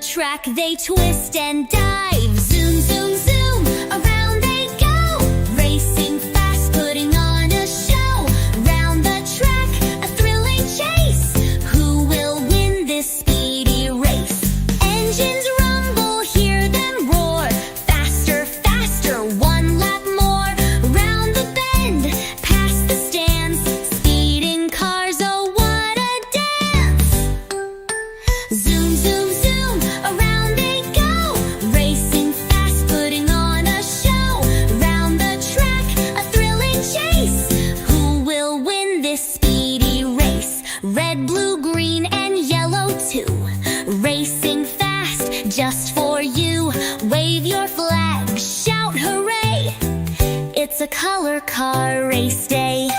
track they twist and dive. Zoom, zoom, zoom, around they go, racing fast, putting on a show. Round the track, a thrilling chase. Who will win this speedy race? Engines rumble, hear them roar. Faster, faster, one lap more. Round the bend, past the stands, speeding cars, oh what a dance. Zoom, zoom, zoom, around they go, racing fast, putting on a show. Round the track, a thrilling chase. Who will win this speedy race? Red, blue, green, and yellow too, racing fast just for you. Wave your flag, shout hooray! It's a color car race day.